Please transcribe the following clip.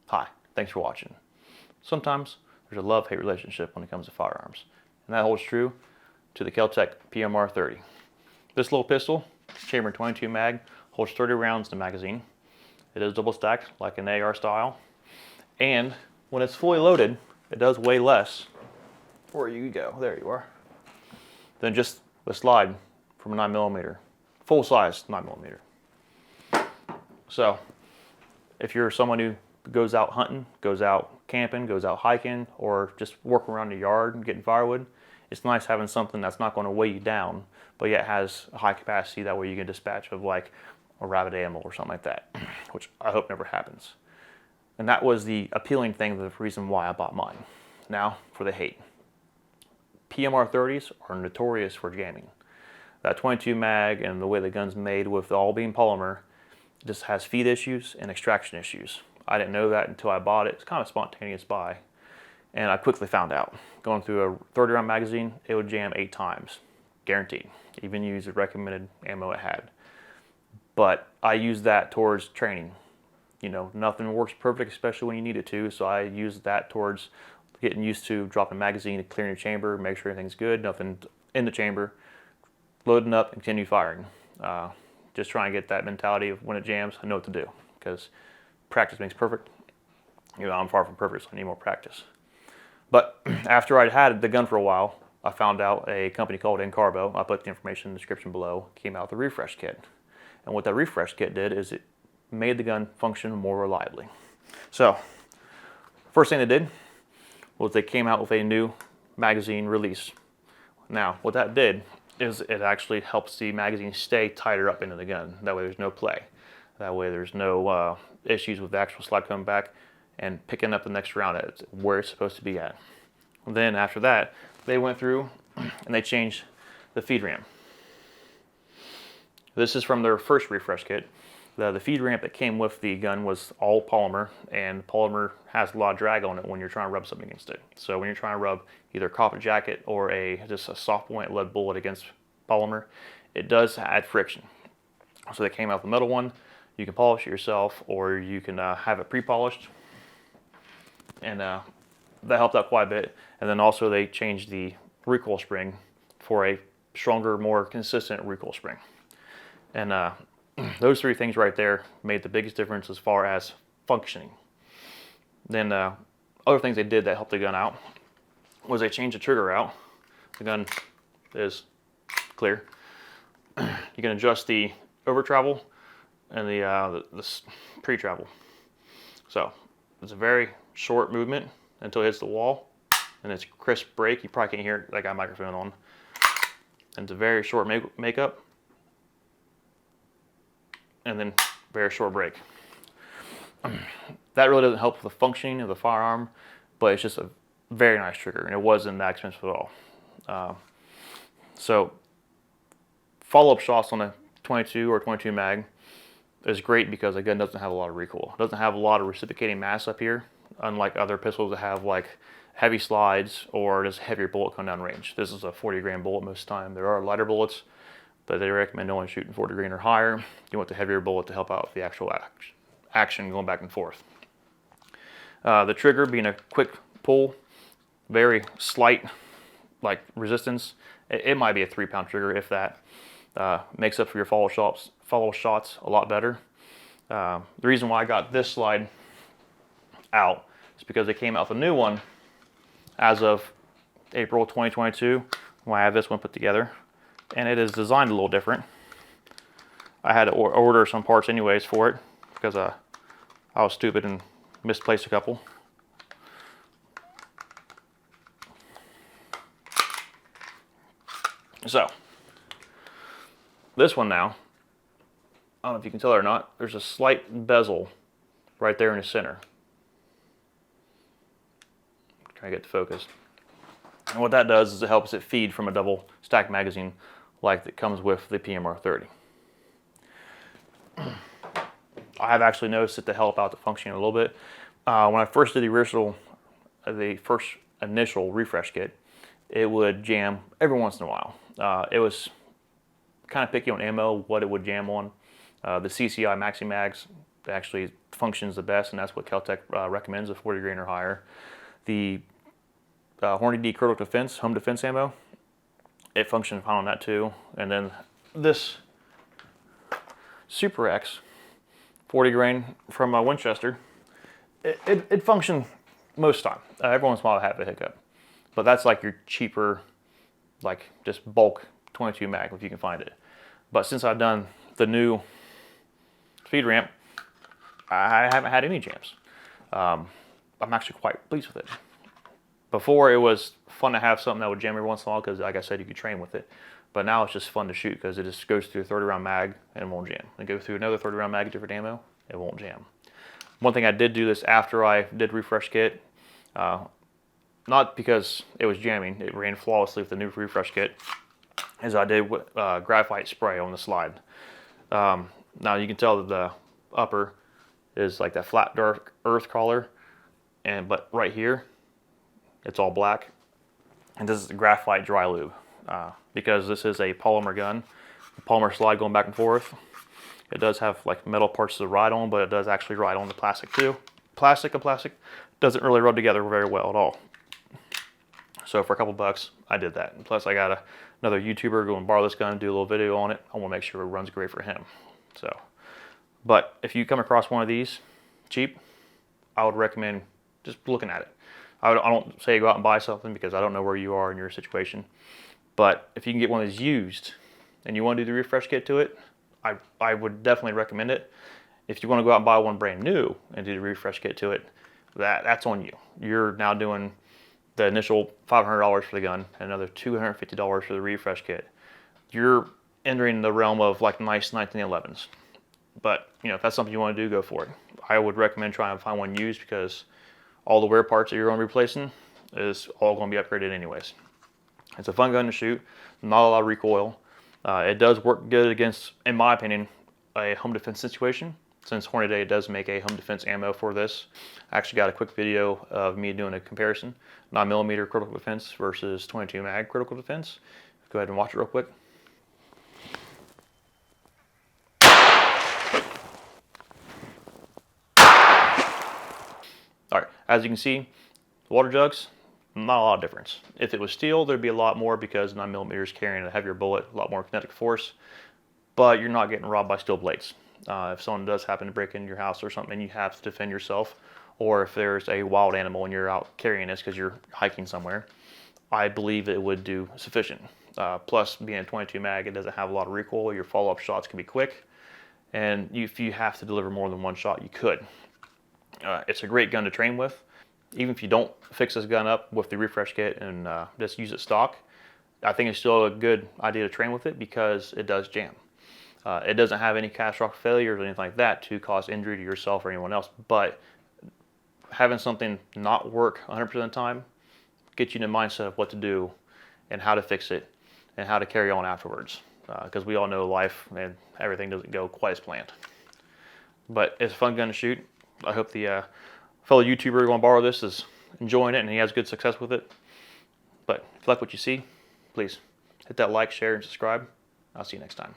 Hi, thanks for watching. Sometimes there's a love-hate relationship when it comes to firearms, and that holds true to the Kel-Tec PMR 30. This little pistol, chamber 22 mag, holds 30 rounds in the magazine. It is double stacked like an AR style, and when it's fully loaded, it does weigh less. Where you go, there you are, than just the slide from a 9mm, full size 9mm. So, if you're someone who goes out hunting, goes out camping, goes out hiking, or just working around the yard and getting firewood, it's nice having something that's not going to weigh you down, but yet has a high capacity. That way you can dispatch of like a rabbit animal or something like that, which I hope never happens. And that was the appealing thing, the reason why I bought mine. Now for the hate. PMR 30s are notorious for jamming. That 22 mag and the way the gun's made with all being polymer just has feed issues and extraction issues. I didn't know that until I bought it. It's kind of a spontaneous buy. And I quickly found out. Going through a 30 round magazine, it would jam 8 times. Guaranteed. Even use the recommended ammo it had. But I used that towards training. You know, nothing works perfect, especially when you need it to. So I used that towards getting used to dropping a magazine, clearing your chamber, make sure everything's good, nothing in the chamber, loading up, and continue firing. Just trying to get that mentality of when it jams, I know what to do, because practice makes perfect. You know, I'm far from perfect, so I need more practice. But after I'd had the gun for a while, I found out a company called Incarbo. I put the information in the description below. Came out with a refresh kit, and what that refresh kit did is it made the gun function more reliably. So, first thing they did was they came out with a new magazine release. Now, what that did is it actually helps the magazine stay tighter up into the gun. That way there's no play. That way there's no issues with the actual slide coming back and picking up the next round at where it's supposed to be at. Then after that, they went through and they changed the feed ramp. This is from their first refresh kit. The feed ramp that came with the gun was all polymer, and polymer has a lot of drag on it when you're trying to rub something against it. So when you're trying to rub either a copper jacket or just a soft point lead bullet against polymer, it does add friction. So they came out with a metal one. You can polish it yourself, or you can have it pre-polished, and that helped out quite a bit. And then also they changed the recoil spring for a stronger, more consistent recoil spring. And those 3 things right there made the biggest difference as far as functioning. Then other things they did that helped the gun out was they changed the trigger out. The gun is clear. You can adjust the over travel and the pre-travel. So it's a very short movement until it hits the wall, and it's crisp break. You probably can't hear it. I got a microphone on. And it's a very short makeup, and then very short break. That really doesn't help with the functioning of the firearm, but it's just a very nice trigger, and it wasn't that expensive at all. So follow-up shots on a 22 or 22 mag is great because the gun doesn't have a lot of recoil. It doesn't have a lot of reciprocating mass up here, unlike other pistols that have like heavy slides or just heavier bullet come down range. This is a 40 grain bullet most of the time. There are lighter bullets, but they recommend only shooting 40 grain or higher. You want the heavier bullet to help out with the actual action going back and forth. The trigger being a quick pull, very slight like resistance. It might be a 3-pound trigger if that. Makes up for your follow shots a lot better. The reason why I got this slide out is because they came out with a new one as of April 2022 when I have this one put together, and it is designed a little different. I had to order some parts anyways for it because I was stupid and misplaced a couple. So this one now, I don't know if you can tell it or not, there's a slight bezel right there in the center. Try to get the focus. And what that does is it helps it feed from a double stack magazine like that comes with the PMR 30. I have actually noticed it to help out the functioning a little bit. When I first did the first initial refresh kit, it would jam every once in a while. It was kind of picky on ammo, what it would jam on. The CCI Maxi Mags actually functions the best, and that's what Kel-Tec recommends, a 40 grain or higher. The Hornady D Critical Defense home defense ammo, it functions fine on that too. And then this Super X 40 grain from Winchester, it functioned most of the time. Every once in a while I have a hiccup, but that's like your cheaper, like just bulk 22 mag if you can find it. But since I've done the new speed ramp, I haven't had any jams. I'm actually quite pleased with it. Before, it was fun to have something that would jam every once in a while because, like I said, you could train with it. But now it's just fun to shoot because it just goes through a 30 round mag and it won't jam. And go through another 30 round mag, different ammo, it won't jam. One thing I did do this after I did refresh kit, not because it was jamming, it ran flawlessly with the new refresh kit, is I did graphite spray on the slide. Now you can tell that the upper is like that flat dark earth color, but right here it's all black, and this is the graphite dry lube because this is a polymer gun, a polymer slide going back and forth. It does have like metal parts to ride on, but it does actually ride on the plastic too. Plastic doesn't really rub together very well at all. So for a couple bucks, I did that. And plus I got another YouTuber going to borrow this gun and do a little video on it. I want to make sure it runs great for him. So, but if you come across one of these cheap, I would recommend just looking at it. I don't say go out and buy something because I don't know where you are in your situation. But if you can get one of these used and you want to do the refresh kit to it, I would definitely recommend it. If you want to go out and buy one brand new and do the refresh kit to it, that's on you. You're now doing the initial $500 for the gun and another $250 for the refresh kit. You're entering the realm of like nice 1911s. But you know, if that's something you want to do, go for it. I would recommend trying to find one used because all the wear parts that you're going to be replacing is all going to be upgraded anyways. It's a fun gun to shoot, not a lot of recoil. It does work good against, in my opinion, a home defense situation. Since Hornady does make a home defense ammo for this. I actually got a quick video of me doing a comparison, 9mm critical defense versus 22 mag critical defense. Go ahead and watch it real quick. All right, as you can see, the water jugs, not a lot of difference. If it was steel, there'd be a lot more because 9mm is carrying a heavier bullet, a lot more kinetic force, but you're not getting robbed by steel blades. If someone does happen to break into your house or something, you have to defend yourself, or if there's a wild animal and you're out carrying this because you're hiking somewhere, I believe it would do sufficient. Plus, being a 22 mag, it doesn't have a lot of recoil. Your follow-up shots can be quick, and if you have to deliver more than one shot, you could. It's a great gun to train with. Even if you don't fix this gun up with the refresh kit and just use it stock, I think it's still a good idea to train with it because it does jam. It doesn't have any catastrophic failures or anything like that to cause injury to yourself or anyone else, but having something not work 100% of the time gets you in the mindset of what to do and how to fix it and how to carry on afterwards. Because we all know life and everything doesn't go quite as planned. But it's a fun gun to shoot. I hope the fellow YouTuber going to borrow this is enjoying it and he has good success with it. But if you like what you see, please hit that like, share, and subscribe. I'll see you next time.